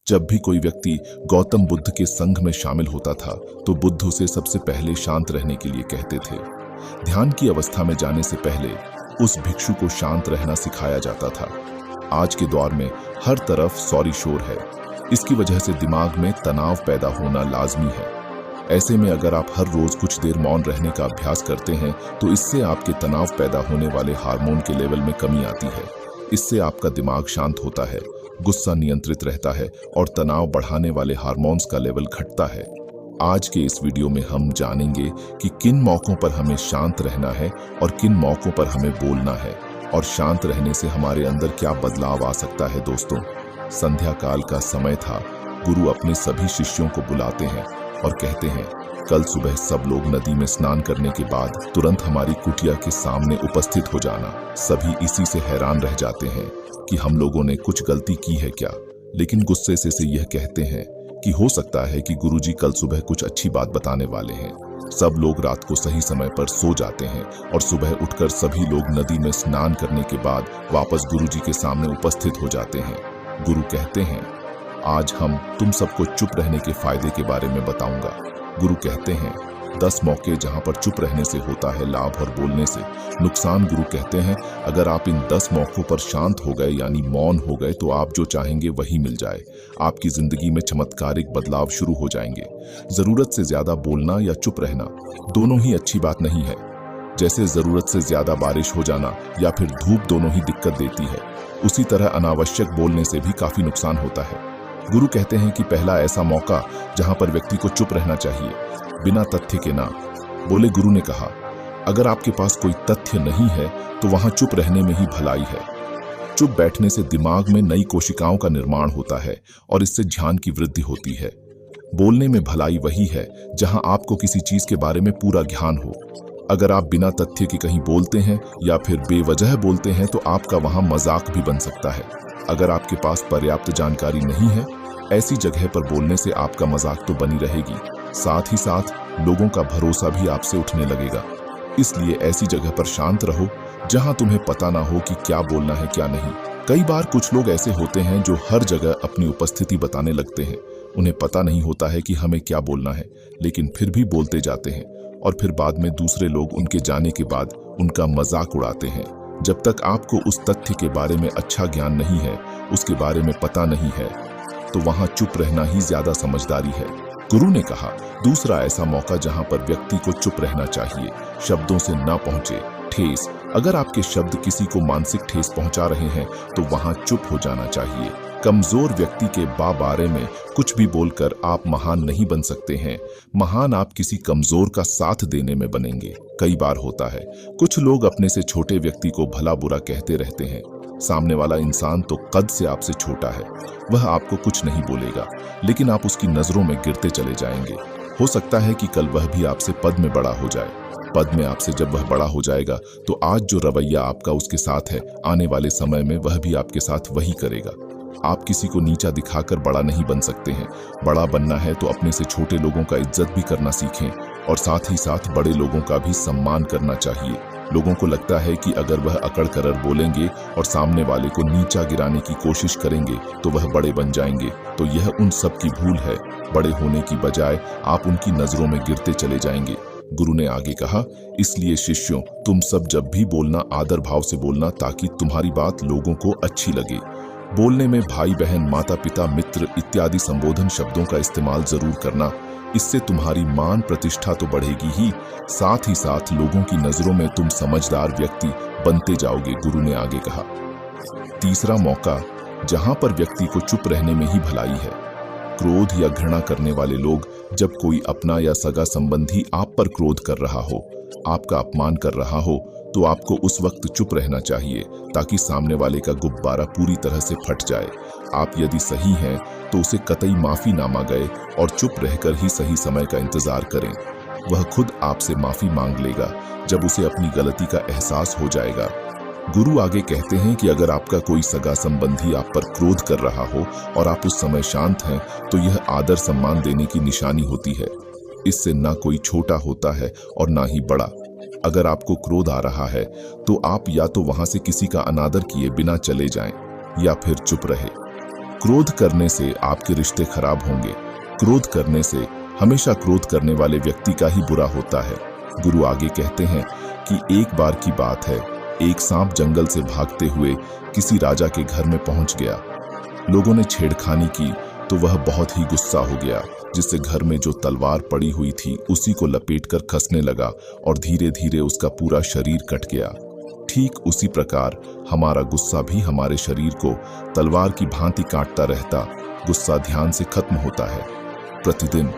जब भी कोई व्यक्ति गौतम बुद्ध के संघ में शामिल होता था तो बुद्ध उसे सबसे पहले शांत रहने के लिए कहते थे। ध्यान की अवस्था में जाने से पहले उस भिक्षु को शांत रहना सिखाया जाता था। आज के दौर में हर तरफ सॉरी शोर है। इसकी वजह से दिमाग में तनाव पैदा होना लाजमी है। ऐसे में अगर आप हर रोज कुछ देर मौन रहने का अभ्यास करते हैं तो इससे आपके तनाव पैदा होने वाले हार्मोन के लेवल में कमी आती है। इससे आपका दिमाग शांत होता है, गुस्सा नियंत्रित रहता है और तनाव बढ़ाने वाले हार्मोन्स का लेवल घटता है। आज के इस वीडियो में हम जानेंगे कि किन मौकों पर हमें शांत रहना है और किन मौकों पर हमें बोलना है, और शांत रहने से हमारे अंदर क्या बदलाव आ सकता है। दोस्तों, संध्या काल का समय था। गुरु अपने सभी शिष्यों को बुलाते हैं और कहते हैं, कल सुबह सब लोग नदी में स्नान करने के बाद तुरंत हमारी कुटिया के सामने उपस्थित हो जाना। सभी इसी से हैरान रह जाते हैं कि हम लोगों ने कुछ गलती की है क्या, लेकिन गुस्से से यह कहते हैं कि हो सकता है कि गुरुजी कल सुबह कुछ अच्छी बात बताने वाले हैं। सब लोग रात को सही समय पर सो जाते हैं और सुबह उठकर सभी लोग नदी में स्नान करने के बाद वापस गुरुजी के सामने उपस्थित हो जाते हैं। गुरु कहते हैं, आज हम तुम सबको चुप रहने के फायदे के बारे में बताऊंगा। गुरु कहते हैं, 10 मौके जहां पर चुप रहने से होता है लाभ और बोलने से नुकसान। गुरु कहते हैं, अगर आप इन 10 मौकों पर शांत हो गए यानी मौन हो गए तो आप जो चाहेंगे वही मिल जाए। आपकी जिंदगी में चमत्कारिक बदलाव शुरू हो जाएंगे। जरूरत से ज्यादा बोलना या चुप रहना दोनों ही अच्छी बात नहीं है। जैसे जरूरत से ज्यादा बारिश हो जाना या फिर धूप दोनों ही दिक्कत देती है, उसी तरह अनावश्यक बोलने से भी काफी नुकसान होता है। गुरु कहते हैं कि पहला ऐसा मौका जहां पर व्यक्ति को चुप रहना चाहिए, बिना तथ्य के ना बोले। गुरु ने कहा, अगर आपके पास कोई तथ्य नहीं है तो वहां चुप रहने में ही भलाई है। चुप बैठने से दिमाग में नई कोशिकाओं का निर्माण होता है और इससे ध्यान की वृद्धि होती है। बोलने में भलाई वही है जहां आपको किसी चीज के बारे में पूरा ज्ञान हो। अगर आप बिना तथ्य के कहीं बोलते हैं या फिर बेवजह बोलते हैं तो आपका वहां मजाक भी बन सकता है। अगर आपके पास पर्याप्त जानकारी नहीं है, ऐसी जगह पर बोलने से आपका मजाक तो बनी रहेगी, साथ ही साथ लोगों का भरोसा भी आपसे उठने लगेगा। इसलिए ऐसी जगह पर शांत रहो जहां तुम्हें पता ना हो कि क्या बोलना है क्या नहीं। कई बार कुछ लोग ऐसे होते हैं जो हर जगह अपनी उपस्थिति बताने लगते हैं। उन्हें पता नहीं होता है कि हमें क्या बोलना है, लेकिन फिर भी बोलते जाते हैं और फिर बाद में दूसरे लोग उनके जाने के बाद उनका मजाक उड़ाते हैं। जब तक आपको उस तथ्य के बारे में अच्छा ज्ञान नहीं है, उसके बारे में पता नहीं है, तो वहां चुप रहना ही ज्यादा समझदारी है। गुरु ने कहा, दूसरा ऐसा मौका जहां पर व्यक्ति को चुप रहना चाहिए, शब्दों से ना पहुंचे ठेस। अगर आपके शब्द किसी को मानसिक ठेस पहुंचा रहे हैं तो वहां चुप हो जाना चाहिए। कमजोर व्यक्ति के बारे में कुछ भी बोलकर आप महान नहीं बन सकते हैं। महान आप किसी कमजोर का साथ देने में बनेंगे। कई बार होता है कुछ लोग अपने से छोटे व्यक्ति को भला बुरा कहते रहते हैं। सामने वाला इंसान तो कद से आपसे छोटा है, वह आपको कुछ नहीं बोलेगा, लेकिन आप उसकी नजरों में गिरते चले जाएंगे। हो सकता है कि कल वह भी आपसे पद में बड़ा हो जाए। पद में आपसे जब वह बड़ा हो जाएगा तो आज जो रवैया आपका उसके साथ है, आने वाले समय में वह भी आपके साथ वही करेगा। आप किसी को नीचा दिखाकर बड़ा नहीं बन सकते हैं। बड़ा बनना है तो अपने से छोटे लोगों का इज्जत भी करना सीखें और साथ ही साथ बड़े लोगों का भी सम्मान करना चाहिए। लोगों को लगता है कि अगर वह अकड़ कर बोलेंगे और सामने वाले को नीचा गिराने की कोशिश करेंगे तो वह बड़े बन जाएंगे, तो यह उन सब की भूल है। बड़े होने की बजाय आप उनकी नजरों में गिरते चले जाएंगे। गुरु ने आगे कहा, इसलिए शिष्यों, तुम सब जब भी बोलना आदर भाव से बोलना ताकि तुम्हारी बात लोगों को अच्छी लगे। बोलने में भाई बहन, माता पिता, मित्र इत्यादि संबोधन शब्दों का इस्तेमाल जरूर करना। इससे तुम्हारी मान प्रतिष्ठा तो बढ़ेगी ही, साथ ही साथ लोगों की नजरों में तुम समझदार व्यक्ति बनते जाओगे। गुरु ने आगे कहा, तीसरा मौका जहां पर व्यक्ति को चुप रहने में ही भलाई है। क्रोध या घृणा करने वाले लोग, जब कोई अपना या सगा संबंधी आप पर क्रोध कर रहा हो, आपका अपमान कर रहा हो, तो आपको उस वक्त चुप रहना चाहिए ताकि सामने वाले का गुब्बारा पूरी तरह से फट जाए। आप यदि सही हैं तो उसे कतई माफी ना मांगे और चुप रहकर ही सही समय का इंतजार करें। वह खुद आपसे माफी मांग लेगा जब उसे अपनी गलती का एहसास हो जाएगा। गुरु आगे कहते हैं कि अगर आपका कोई सगा संबंधी आप पर क्रोध कर रहा हो और आप उस समय शांत हैं, तो यह आदर सम्मान देने की निशानी होती है। इससे ना कोई छोटा होता है और ना ही बड़ा। अगर आपको क्रोध आ रहा है तो आप या तो वहां से किसी का अनादर किए बिना चले जाएं या फिर चुप रहे। क्रोध करने से आपके रिश्ते खराब होंगे। क्रोध करने से हमेशा क्रोध करने वाले व्यक्ति का ही बुरा होता है। गुरु आगे कहते हैं कि एक बार की बात है, एक सांप जंगल से भागते हुए किसी राजा के घर में पहुंच गया। लोगों ने छेड़खानी की तो वह बहुत ही गुस्सा हो गया, जिससे घर में जो तलवार पड़ी हुई थी उसी को लपेटकर कसने लगा और धीरे धीरे उसका पूरा शरीर कट गया। ठीक उसी प्रकार हमारा गुस्सा भी हमारे शरीर को तलवार की भांति काटता रहता। गुस्सा ध्यान से खत्म होता है। प्रतिदिन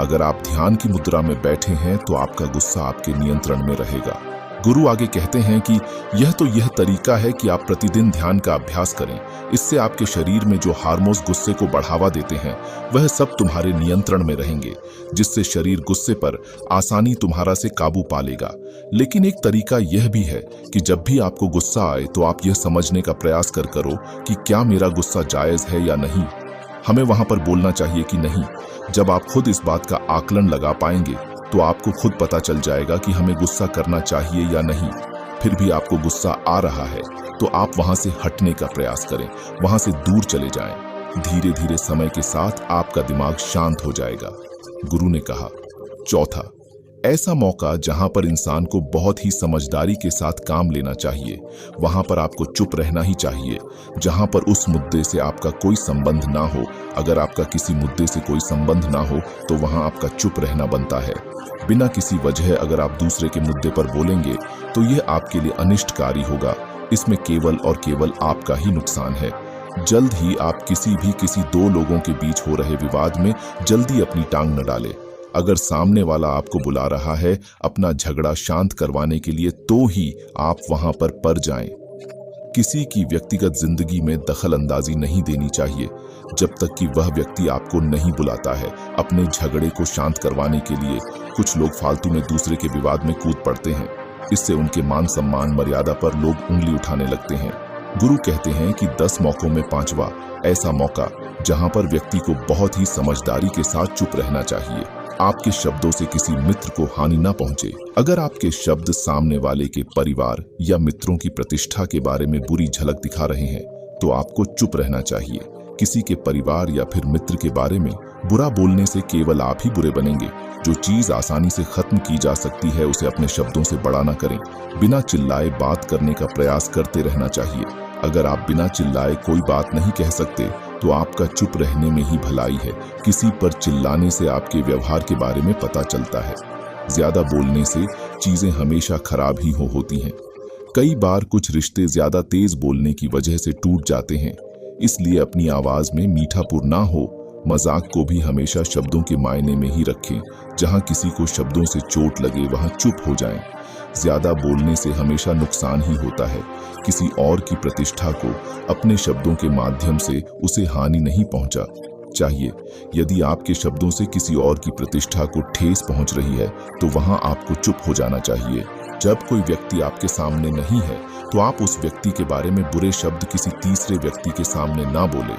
अगर आप ध्यान की मुद्रा में बैठे हैं तो आपका गुस्सा आपके नियंत्रण में रहेगा। गुरु आगे कहते हैं कि यह तरीका है कि आप प्रतिदिन ध्यान का अभ्यास करें। इससे आपके शरीर में जो हार्मोन्स गुस्से को बढ़ावा देते हैं वह सब तुम्हारे नियंत्रण में रहेंगे, जिससे शरीर गुस्से पर आसानी तुम्हारा से काबू पा लेगा। लेकिन एक तरीका यह भी है कि जब भी आपको गुस्सा आए तो आप यह समझने का प्रयास करो कि क्या मेरा गुस्सा जायज है या नहीं। हमें वहां पर बोलना चाहिए कि नहीं। जब आप खुद इस बात का आकलन लगा पाएंगे तो आपको खुद पता चल जाएगा कि हमें गुस्सा करना चाहिए या नहीं। फिर भी आपको गुस्सा आ रहा है तो आप वहां से हटने का प्रयास करें, वहां से दूर चले जाएं। धीरे धीरे समय के साथ आपका दिमाग शांत हो जाएगा। गुरु ने कहा, चौथा, ऐसा मौका जहां पर इंसान को बहुत ही समझदारी के साथ काम लेना चाहिए, वहां पर आपको चुप रहना ही चाहिए। जहां पर उस मुद्दे से आपका कोई संबंध ना हो। अगर आपका किसी मुद्दे से कोई संबंध ना हो तो वहां आपका चुप रहना बनता है। बिना किसी वजह अगर आप दूसरे के मुद्दे पर बोलेंगे तो यह आपके लिए अनिष्टकारी होगा। इसमें केवल और केवल आपका ही नुकसान है। जल्द ही आप किसी दो लोगों के बीच हो रहे विवाद में जल्दी अपनी टांग न डालें। अगर सामने वाला आपको बुला रहा है अपना झगड़ा शांत करवाने के लिए तो ही आप वहां पर जाएं। किसी की व्यक्तिगत जिंदगी में दखल अंदाजी नहीं देनी चाहिए जब तक कि वह व्यक्ति आपको नहीं बुलाता है अपने झगड़े को शांत करवाने के लिए। कुछ लोग फालतू में दूसरे के विवाद में कूद पड़ते हैं। इससे उनके मान सम्मान मर्यादा पर लोग उंगली उठाने लगते हैं। गुरु कहते हैं कि 10 मौकों में 5वां ऐसा मौका जहां पर व्यक्ति को बहुत ही समझदारी के साथ चुप रहना चाहिए। आपके शब्दों से किसी मित्र को हानि ना पहुंचे। अगर आपके शब्द सामने वाले के परिवार या मित्रों की प्रतिष्ठा के बारे में बुरी झलक दिखा रहे हैं तो आपको चुप रहना चाहिए। किसी के परिवार या फिर मित्र के बारे में बुरा बोलने से केवल आप ही बुरे बनेंगे। जो चीज आसानी से खत्म की जा सकती है उसे अपने शब्दों से बड़ा ना करें। बिना चिल्लाए बात करने का प्रयास करते रहना चाहिए। अगर आप बिना चिल्लाए कोई बात नहीं कह सकते तो आपका चुप रहने में ही भलाई है। किसी पर चिल्लाने से आपके व्यवहार के बारे में पता चलता है। ज्यादा बोलने से चीजें हमेशा खराब ही होती हैं। कई बार कुछ रिश्ते ज्यादा तेज बोलने की वजह से टूट जाते हैं। इसलिए अपनी आवाज में मीठापुर ना हो। मजाक को भी हमेशा शब्दों के मायने में ही रखें। जहां किसी को शब्दों से चोट लगे वहां चुप हो जाएं। ज्यादा बोलने से हमेशा नुकसान ही होता है। किसी और की प्रतिष्ठा को अपने शब्दों के माध्यम से उसे हानि नहीं पहुंचा चाहिए। यदि आपके शब्दों से किसी और की प्रतिष्ठा को ठेस पहुंच रही है तो वहां आपको चुप हो जाना चाहिए। जब कोई व्यक्ति आपके सामने नहीं है तो आप उस व्यक्ति के बारे में बुरे शब्द किसी तीसरे व्यक्ति के सामने ना बोले।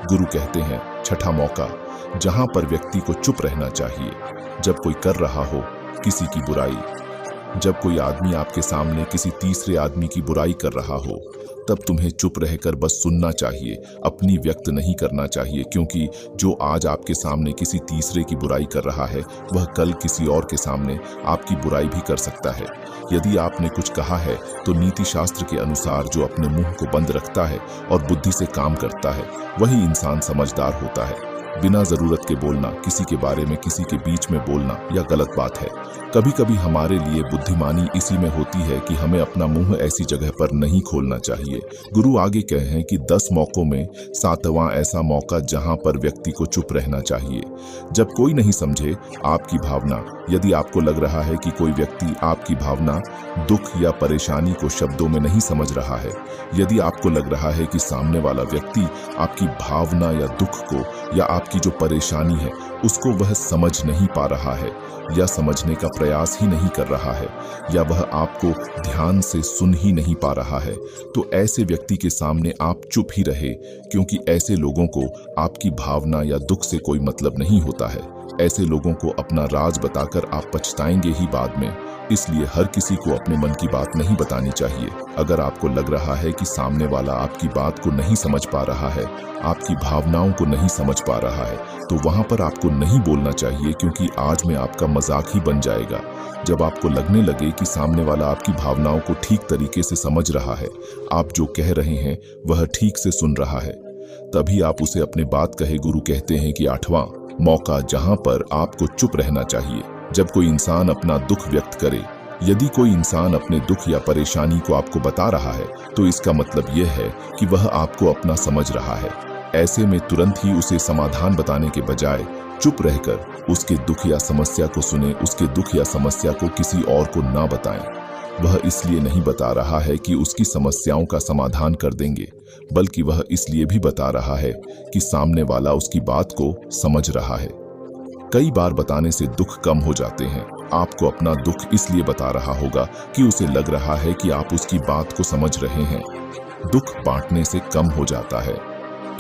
गुरु कहते हैं, छठा मौका जहां पर व्यक्ति को चुप रहना चाहिए, जब कोई कर रहा हो किसी की बुराई। जब कोई आदमी आपके सामने किसी तीसरे आदमी की बुराई कर रहा हो तब तुम्हें चुप रहकर बस सुनना चाहिए, अपनी व्यक्त नहीं करना चाहिए। क्योंकि जो आज आपके सामने किसी तीसरे की बुराई कर रहा है वह कल किसी और के सामने आपकी बुराई भी कर सकता है। यदि आपने कुछ कहा है तो नीति शास्त्र के अनुसार जो अपने मुंह को बंद रखता है और बुद्धि से काम करता है वही इंसान समझदार होता है। बिना जरूरत के बोलना, किसी के बारे में किसी के बीच में बोलना यह गलत बात है। कभी कभी हमारे लिए बुद्धिमानी इसी में होती है कि हमें अपना मुंह ऐसी जगह पर नहीं खोलना चाहिए। गुरु आगे कहे हैं कि 10 मौकों में 7वां ऐसा मौका जहां पर व्यक्ति को चुप रहना चाहिए। जब कोई नहीं समझे आपकी भावना, यदि आपको लग रहा है कि कोई व्यक्ति आपकी भावना, दुख या परेशानी को शब्दों में नहीं समझ रहा है, यदि आपको लग रहा है कि सामने वाला व्यक्ति आपकी भावना या दुख को या आपकी जो परेशानी है उसको वह समझ नहीं पा रहा है या समझने का प्रयास ही नहीं कर रहा है या वह आपको ध्यान से सुन ही नहीं पा रहा है, तो ऐसे व्यक्ति के सामने आप चुप ही रहे। क्योंकि ऐसे लोगों को आपकी भावना या दुख से कोई मतलब नहीं होता है। ऐसे लोगों को अपना राज बताकर आप पछताएंगे ही बाद में। इसलिए हर किसी को अपने मन की बात नहीं बतानी चाहिए। अगर आपको लग रहा है कि सामने वाला आपकी बात को नहीं समझ पा रहा है, आपकी भावनाओं को नहीं समझ पा रहा है, तो वहां पर आपको नहीं बोलना चाहिए, क्योंकि आज में आपका मजाक ही बन जाएगा। जब आपको लगने लगे कि सामने वाला आपकी भावनाओं को ठीक तरीके से समझ रहा है, आप जो कह रहे हैं वह ठीक से सुन रहा है, तभी आप उसे अपने बात कहे। गुरु कहते हैं कि 8वां मौका जहां पर आपको चुप रहना चाहिए। जब कोई इंसान अपना दुख व्यक्त करे, यदि कोई इंसान अपने दुख या परेशानी को आपको बता रहा है, तो इसका मतलब यह है कि वह आपको अपना समझ रहा है। ऐसे में तुरंत ही उसे समाधान बताने के बजाय चुप रहकर उसके दुख या समस्या को सुने। उसके दुख या समस्या को किसी और को ना बताएं। वह इसलिए नहीं बता रहा है कि उसकी समस्याओं का समाधान कर देंगे, बल्कि वह इसलिए भी बता रहा है कि सामने वाला उसकी बात को समझ रहा है। कई बार बताने से दुख कम हो जाते हैं। आपको अपना दुख इसलिए बता रहा होगा कि उसे लग रहा है कि आप उसकी बात को समझ रहे हैं। दुख बांटने से कम हो जाता है।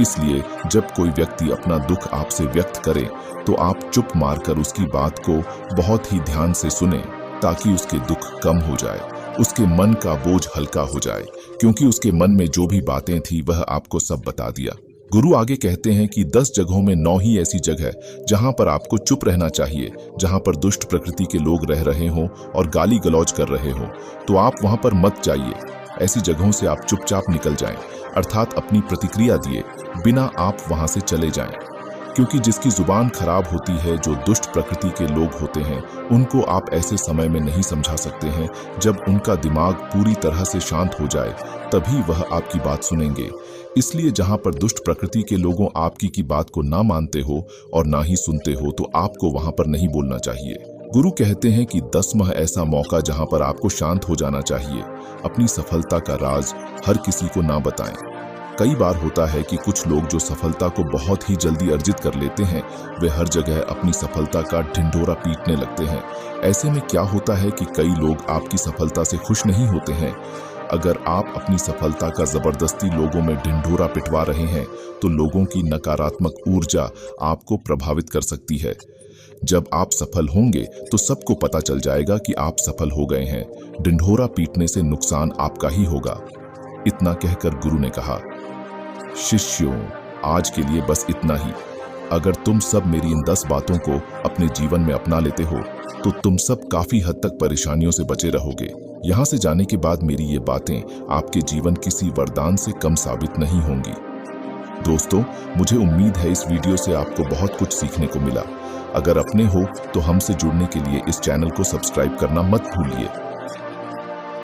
इसलिए जब कोई व्यक्ति अपना दुख आपसे व्यक्त करे, तो आप चुप मारकर उसकी बात को बहुत ही ध्यान से सुने, ताकि उसके दुख कम हो जाए, उसके मन का बोझ हल्का हो जाए, क्योंकि उसके मन में जो भी बातें थी वह आपको सब बता दिया। गुरु आगे कहते हैं कि 10 जगहों में 9 ही ऐसी जगह जहां पर आपको चुप रहना चाहिए। जहां पर दुष्ट प्रकृति के लोग रह रहे हों और गाली गलौज कर रहे हों, तो आप वहां पर मत जाइए। ऐसी जगहों से आप चुपचाप निकल जाएं, अर्थात अपनी प्रतिक्रिया दिए बिना आप वहां से चले जाएं। क्योंकि जिसकी जुबान खराब होती है, जो दुष्ट प्रकृति के लोग होते हैं, उनको आप ऐसे समय में नहीं समझा सकते हैं। जब उनका दिमाग पूरी तरह से शांत हो जाए, तभी वह आपकी बात सुनेंगे। इसलिए जहां पर दुष्ट प्रकृति के लोगों आपकी की बात को ना मानते हो और ना ही सुनते हो, तो आपको वहां पर नहीं बोलना चाहिए। गुरु कहते हैं कि 10वां ऐसा मौका जहां पर आपको शांत हो जाना चाहिए। अपनी सफलता का राज हर किसी को ना बताएं। कई बार होता है कि कुछ लोग जो सफलता को बहुत ही जल्दी अर्जित कर लेते हैं, वे हर जगह अपनी सफलता का ढिंढोरा पीटने लगते हैं। ऐसे में क्या होता है कि कई लोग आपकी सफलता से खुश नहीं होते हैं। अगर आप अपनी सफलता का जबरदस्ती लोगों में ढिंढोरा पिटवा रहे हैं, तो लोगों की नकारात्मक ऊर्जा आपको प्रभावित कर सकती है। जब आप सफल होंगे, तो सबको पता चल जाएगा कि आप सफल हो गए हैं। ढिंढोरा पीटने से नुकसान आपका ही होगा। इतना कहकर गुरु ने कहा, शिष्यों, आज के लिए बस इतना ही। अगर तुम सब मेरी इन 10 बातों को अपने जीवन में अपना लेते हो, तो तुम सब काफी हद तक परेशानियों से बचे रहोगे। यहाँ से जाने के बाद मेरी ये बातें आपके जीवन किसी वरदान से कम साबित नहीं होंगी। दोस्तों, मुझे उम्मीद है इस वीडियो से आपको बहुत कुछ सीखने को मिला। अगर अपने हो तो हमसे जुड़ने के लिए इस चैनल को सब्सक्राइब करना मत भूलिए।